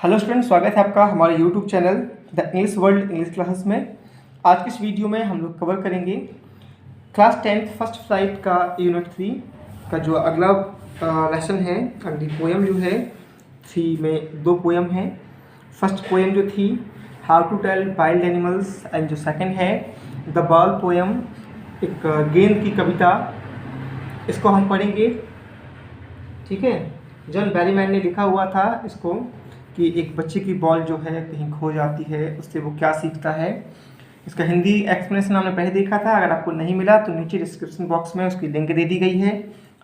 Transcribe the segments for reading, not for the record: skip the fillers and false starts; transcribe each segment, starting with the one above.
Hello student, स्वागत है आपका हमारे YouTube channel the English world English classes में। आज की इस वीडियो में हम लोग कवर करेंगे क्लास 10th फर्स्ट फ्लाइट का यूनिट 3 का जो अगला लेसन है। अगली पोएम जो है 3 में 2 पोएम हैं। फर्स्ट पोएम जो थी how to tell wild animals and जो सेकंड है द बॉल पोएम, एक गेंद की कविता। इसको हम पढ़ेंगे, ठीक है। जॉन बैरीमैन ने लिखा हुआ था इसको कि एक बच्चे की बॉल जो है कहीं खो जाती है, उससे वो क्या सीखता है। इसका हिंदी एक्सप्लेनेशन हमने पहले देखा था। अगर आपको नहीं मिला तो नीचे डिस्क्रिप्शन बॉक्स में उसकी लिंक दे दी गई है,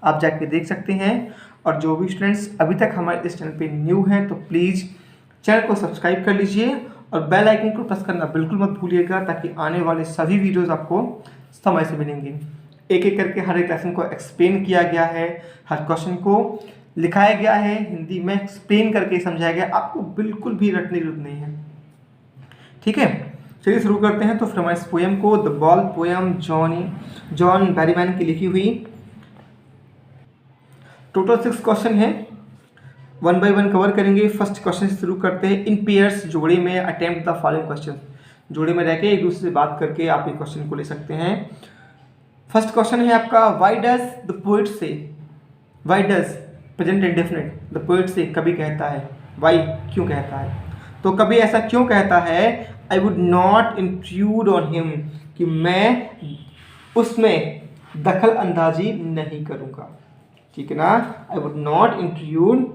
आप जाके देख सकते हैं। और जो भी स्टूडेंट्स अभी तक हमारे इस चैनल पे न्यू हैं तो प्लीज़ चैनल को सब्सक्राइब कर लीजिए और बेल आइकन को प्रेस करना बिल्कुल मत भूलिएगा, ताकि आने वाले सभी वीडियोज़ आपको समय से मिलेंगे। एक एक करके हर एक लेसन को एक्सप्लेन किया गया है, हर क्वेश्चन को लिखाया गया है, हिंदी में एक्सप्लेन करके समझाया गया। आपको बिल्कुल भी रटने की जरूरत नहीं है, ठीक है। चलिए शुरू करते हैं। तो फिर हमारे इस पोएम को the ball poem John Berryman की लिखी हुई। टोटल 6 क्वेश्चन है, 1 बाय 1 कवर करेंगे। फर्स्ट क्वेश्चन से शुरू करते हैं। इन पेयर्स, जोड़े में अटेम्प्ट द फॉलोइंग क्वेश्चन। जोड़े में रहकर एक दूसरे से बात करके आप ये क्वेश्चन को ले सकते हैं। फर्स्ट क्वेश्चन है आपका, व्हाई डज द पोएट से, why does present indefinite, the poet से कभी कहता है, वाई क्यों कहता है। तो कभी ऐसा क्यों कहता है, आई would not intrude on him, कि मैं उसमें दखल अंदाजी नहीं करूँगा, ठीक है ना। I would not intrude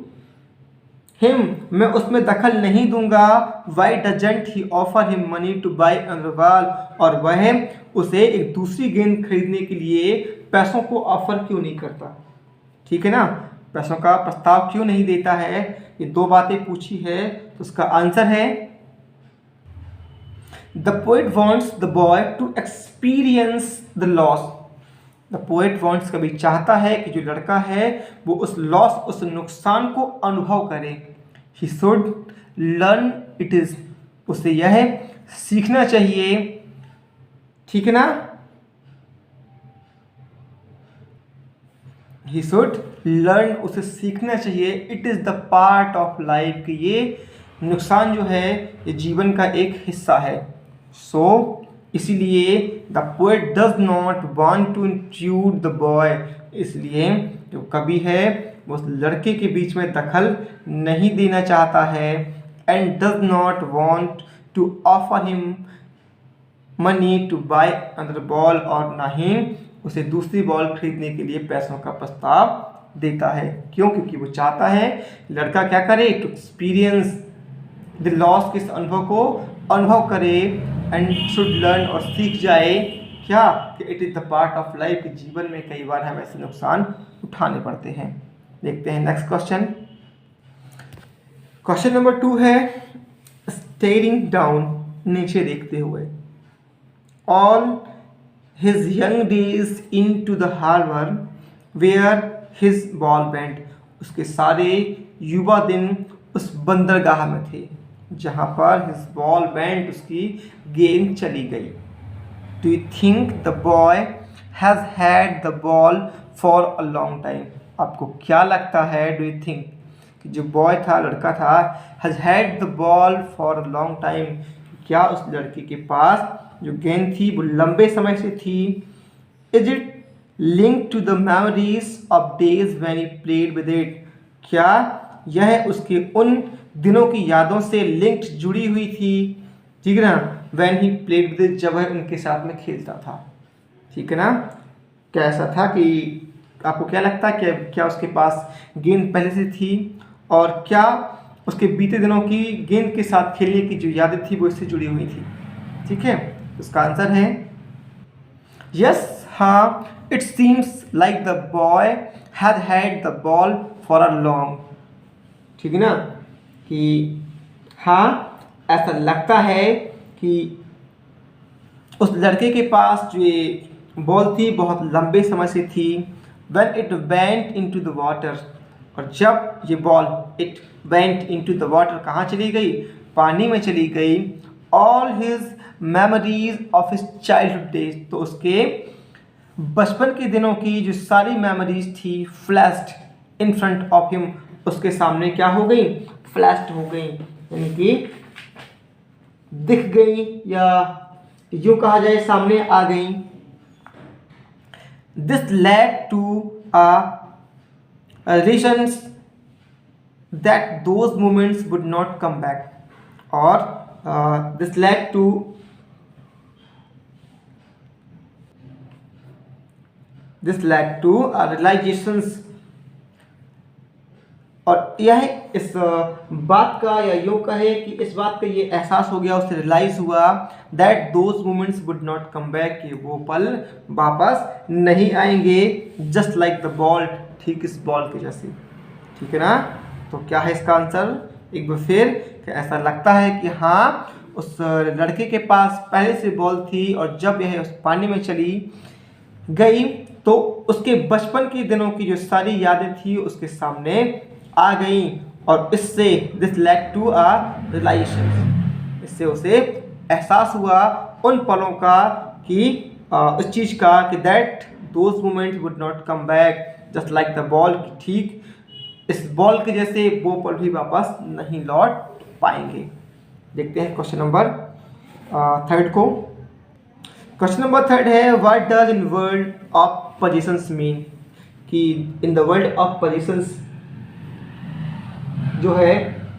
him, मैं उसमें दखल नहीं दूंगा। Why doesn't he offer him money to buy another ball, और वह उसे एक दूसरी गेंद खरीदने के लिए पैसों को ऑफर क्यों नहीं करता, ठीक है ना। पैसों का प्रस्ताव क्यों नहीं देता है। ये 2 बातें पूछी है, तो उसका आंसर है the poet wants the boy to experience the loss. The poet wants कभी चाहता है कि जो लड़का है वो उस लॉस, उस नुकसान को अनुभव करे। He should learn it is, उसे यह सीखना चाहिए, ठीक है ना। ही शुड लर्न, उसे सीखना चाहिए। It is the part of life, कि ये नुकसान जो है ये जीवन का एक हिस्सा है। सो इसीलिए the poet does not want to intrude the boy, इसलिए जो कवि है वो उस लड़के के बीच में दखल नहीं देना चाहता है। And does not want to offer him money to buy another ball, और ना ही उसे दूसरी बॉल खरीदने के लिए पैसों का प्रस्ताव देता है। क्यों? क्योंकि वो चाहता है लड़का क्या करे, टू एक्सपीरियंस द लॉस, किस अनुभव को अनुभव करे। एंड शुड लर्न, और सीख जाए क्या, कि it is the part of life, कि जीवन में कई बार हमें ऐसे नुकसान उठाने पड़ते हैं। देखते हैं नेक्स्ट क्वेश्चन। क्वेश्चन नंबर 2 है, स्टेयरिंग डाउन, नीचे देखते हुए। All his young days into the harbor where his ball went, उसके सारे युवा दिन उस बंदरगाह में थे जहाँ पर his ball went, उसकी गेंद चली गई। Do you think the boy has had the ball for a long time? आपको क्या लगता है, do you think, कि जो बॉय था, लड़का था, has had the ball for a long time, क्या उस लड़के के पास जो गेंद थी वो लंबे समय से थी। Is it link to the memories of days when he played with it, क्या यह उसके उन दिनों की यादों से लिंक्ड, जुड़ी हुई थी, ठीक है ना। When he played with it, जब वह उनके साथ में खेलता था, ठीक है ना। क्या ऐसा था कि आपको क्या लगता है कि क्या उसके पास गेंद पहले से थी, और क्या उसके बीते दिनों की गेंद के साथ खेलने की जो यादें थी वो इससे जुड़ी हुई थी, ठीक है। उसका आंसर है यस, हाँ। It seems like the boy had had the ball for a long, ठीक है ना, कि हाँ ऐसा लगता है कि उस लड़के के पास जो ये बॉल थी बहुत लंबे समय से थी। When it went into the water, और जब ये ball it went into the water, कहाँ चली गई, पानी में चली गई। All his memories of his childhood days, तो उसके बचपन के दिनों की जो सारी मेमोरीज थी, flashed in front of him, उसके सामने क्या हो गई, फ्लैश्ड हो गई, यानी कि दिख गई या यूं कहा जाए सामने आ गई। This led to a reasons that those moments would not come back, or this led to realizations, और यह इस बात का या यूँ कहे कि इस बात का ये एहसास हो गया, उससे रियलाइज हुआ that those moments would not come back, कि वो पल वापस नहीं आएंगे, जस्ट लाइक द बॉल, ठीक इस बॉल के जैसे। ठीक है ना, तो क्या है इसका आंसर एक बार फिर, कि ऐसा लगता है कि हाँ उस लड़के के पास पहले से बॉल थी और जब यह उस पानी में चली गई तो उसके बचपन के दिनों की जो सारी यादें थी उसके सामने आ गई, और इससे this led to a realisation, इससे उसे एहसास हुआ उन पलों का कि उस चीज़ का कि that those moments would not come back just like the ball, ठीक इस बॉल के जैसे वो पल भी वापस नहीं लौट पाएंगे। देखते हैं क्वेश्चन नंबर थर्ड को। क्वेश्चन नंबर थर्ड है what does in world of positions mean, कि in the world of positions जो है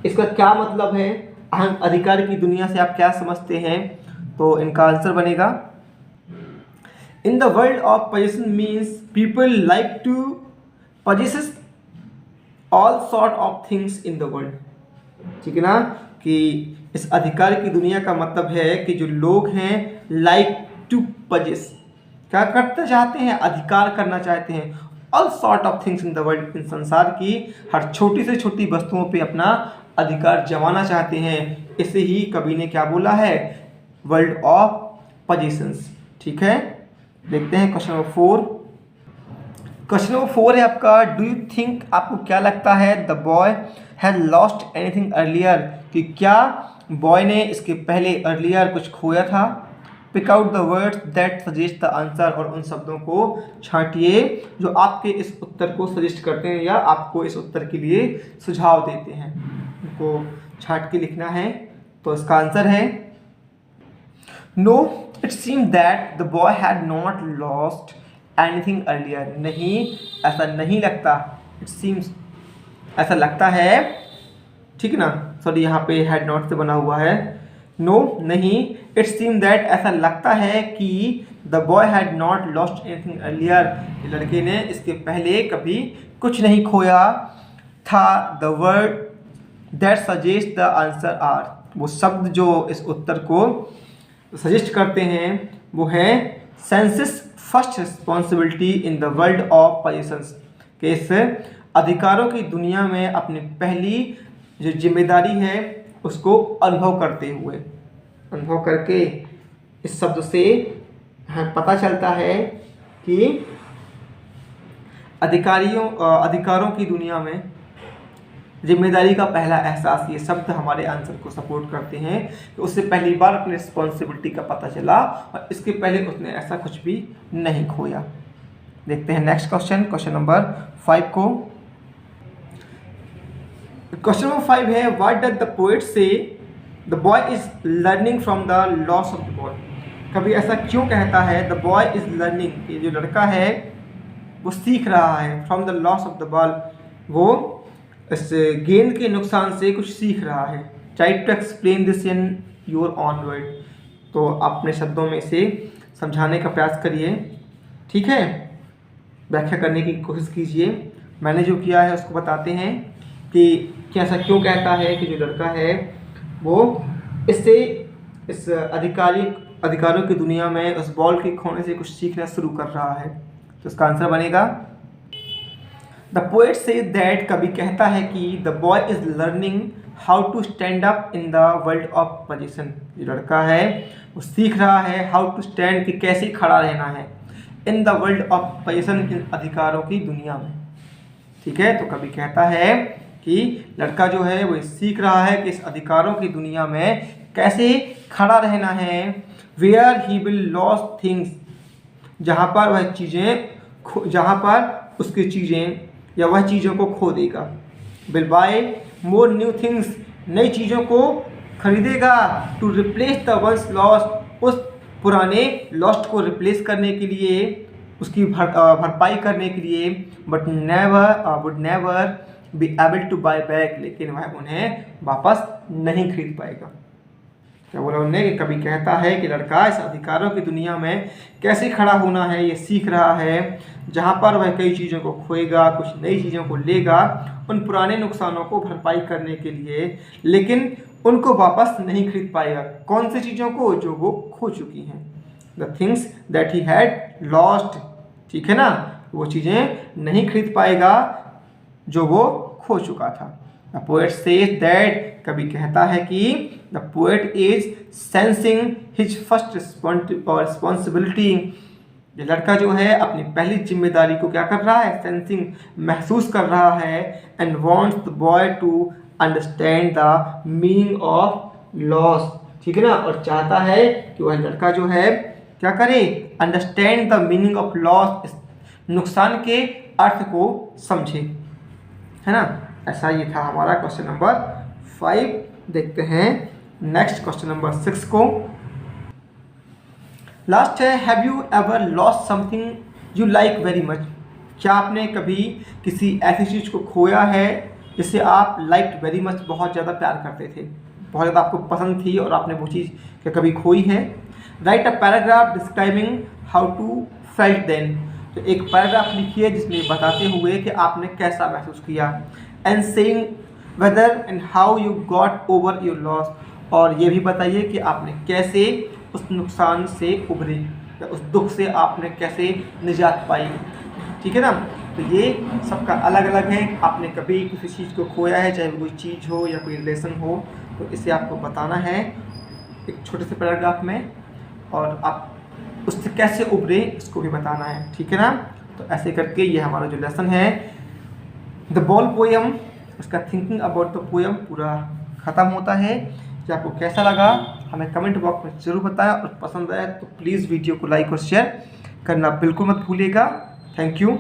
इसका क्या मतलब है, अहम अधिकार की दुनिया से आप क्या समझते हैं, तो इनका आंसर बनेगा in the world of possession means people like to possess all sort of things in the world. ठीक है ना, कि इस अधिकार की दुनिया का मतलब है कि जो लोग हैं लाइक टू पोजेस, क्या करते चाहते हैं, अधिकार करना चाहते हैं, all sort of things in the world, in संसार की हर छोटी से छोटी वस्तुओं पे अपना अधिकार जमाना चाहते हैं। इसे ही कवि ने क्या बोला है, वर्ल्ड ऑफ पोजीशंस। ठीक है, देखते हैं क्वेश्चन नंबर 4। क्वेश्चन नंबर 4 है आपका, डू यू थिंक, आपको क्या लगता है, the boy had lost anything earlier, कि क्या बॉय ने इसके पहले अर्लियर कुछ खोया था। Pick out the words that suggest the answer, और उन शब्दों को छांटिए जो आपके इस उत्तर को सजेस्ट करते हैं या आपको इस उत्तर के लिए सुझाव देते हैं, उनको छांट के लिखना है। तो इसका आंसर है no it seem that the boy had not lost anything earlier, नहीं ऐसा नहीं लगता, इट सीम्स ऐसा लगता है, ठीक है ना, सॉरी यहाँ पे हैड नॉट से बना हुआ है, नो नहीं, इट सीम दैट ऐसा लगता है कि the boy had not lost anything earlier, लड़के ने इसके पहले कभी कुछ नहीं खोया था। The word that suggest the answer are, वो शब्द जो इस उत्तर को सजेस्ट करते हैं वो है senses first responsibility in the world of positions, कि इस अधिकारों की दुनिया में अपनी पहली जो जिम्मेदारी है उसको अनुभव करते हुए, अनुभव करके इस शब्द से पता चलता है कि अधिकारों की दुनिया में जिम्मेदारी का पहला एहसास, ये शब्द हमारे आंसर को सपोर्ट करते हैं कि उससे पहली बार अपनी रिस्पॉन्सिबिलिटी का पता चला और इसके पहले उसने ऐसा कुछ भी नहीं खोया। देखते हैं नेक्स्ट क्वेश्चन, क्वेश्चन नंबर 5 को। क्वेश्चन नंबर 5 है व्हाट डज द पोएट से the boy is learning from the loss of the ball, कभी ऐसा क्यों कहता है द बॉय इज लर्निंग, कि जो लड़का है वो सीख रहा है, from the loss of the ball, वो इस गेंद के नुकसान से कुछ सीख रहा है। Try to explain this in your own word, तो आप अपने शब्दों में इसे समझाने का प्रयास करिए, ठीक है, व्याख्या करने की कोशिश कीजिए। मैंने जो किया है उसको बताते हैं कि ऐसा क्यों कहता है कि जो लड़का है वो इससे इस अधिकारों की दुनिया में उस बॉल के खोने से कुछ सीखना शुरू कर रहा है। तो इसका आंसर बनेगा द पोएट से दैट, कभी कहता है कि the boy is learning how to stand up in the world of possession, जो लड़का है वो सीख रहा है हाउ टू स्टैंड, कि कैसे खड़ा रहना है, in the world of position, इन अधिकारों की दुनिया में। ठीक है, तो कभी कहता है कि लड़का जो है वो सीख रहा है कि इस अधिकारों की दुनिया में कैसे खड़ा रहना है। Where he will lose things, जहाँ पर उसकी चीज़ें या वह चीज़ों को खो देगा, will buy more new things, नई चीज़ों को खरीदेगा, to replace the ones lost, उस पुराने लॉस्ट को रिप्लेस करने के लिए, उसकी भरपाई करने के लिए, but would never be able to buy back, लेकिन वह उन्हें वापस नहीं खरीद पाएगा। क्या बोला उन्होंने कि कभी कहता है कि लड़का इस अधिकारों की दुनिया में कैसे खड़ा होना है ये सीख रहा है, जहाँ पर वह कई चीज़ों को खोएगा, कुछ नई चीज़ों को लेगा उन पुराने नुकसानों को भरपाई करने के लिए, लेकिन उनको वापस नहीं खरीद पाएगा। कौन सी चीज़ों को? जो वो खो चुकी हैं, the things that he had lost, ठीक है ना, वो चीज़ें नहीं खरीद पाएगा जो वो खो चुका था। द पोएट सेज दैट, कभी कहता है कि the poet is sensing his first responsibility, ये लड़का जो है अपनी पहली जिम्मेदारी को क्या कर रहा है? सेंसिंग, महसूस कर रहा है, and wants the boy to understand the meaning of loss, ठीक है ना, और चाहता है कि वह लड़का जो है क्या करे? Understand the meaning of loss, नुकसान के अर्थ को समझे, है ना। ऐसा ये था हमारा क्वेश्चन नंबर 5। देखते हैं नेक्स्ट क्वेश्चन नंबर 6 को। लास्ट है, have you ever lost something you like very much, क्या आपने कभी किसी ऐसी चीज़ को खोया है जिसे आप लाइक वेरी मच, बहुत ज़्यादा प्यार करते थे, बहुत ज़्यादा आपको पसंद थी और आपने वो चीज़ कभी खोई है। Write a paragraph describing how to felt then, तो एक पैराग्राफ लिखिए जिसमें बताते हुए कि आपने कैसा महसूस किया, and saying whether and how you got over your loss, और ये भी बताइए कि आपने कैसे उस नुकसान से उभरे या उस दुख से आपने कैसे निजात पाई, ठीक है ना। तो ये सबका अलग अलग है, आपने कभी किसी चीज़ को खोया है, चाहे कोई चीज़ हो या कोई रिलेशन हो, तो इसे आपको बताना है एक छोटे से पैराग्राफ में, और आप उससे कैसे उभरे इसको भी बताना है, ठीक है ना। तो ऐसे करके ये हमारा जो लेसन है द बॉल पोएम, उसका थिंकिंग अबाउट द पोएम पूरा ख़त्म होता है। कि आपको कैसा लगा हमें कमेंट बॉक्स में ज़रूर बताएं, और पसंद आए तो प्लीज़ वीडियो को लाइक और शेयर करना बिल्कुल मत भूलिएगा। Thank you.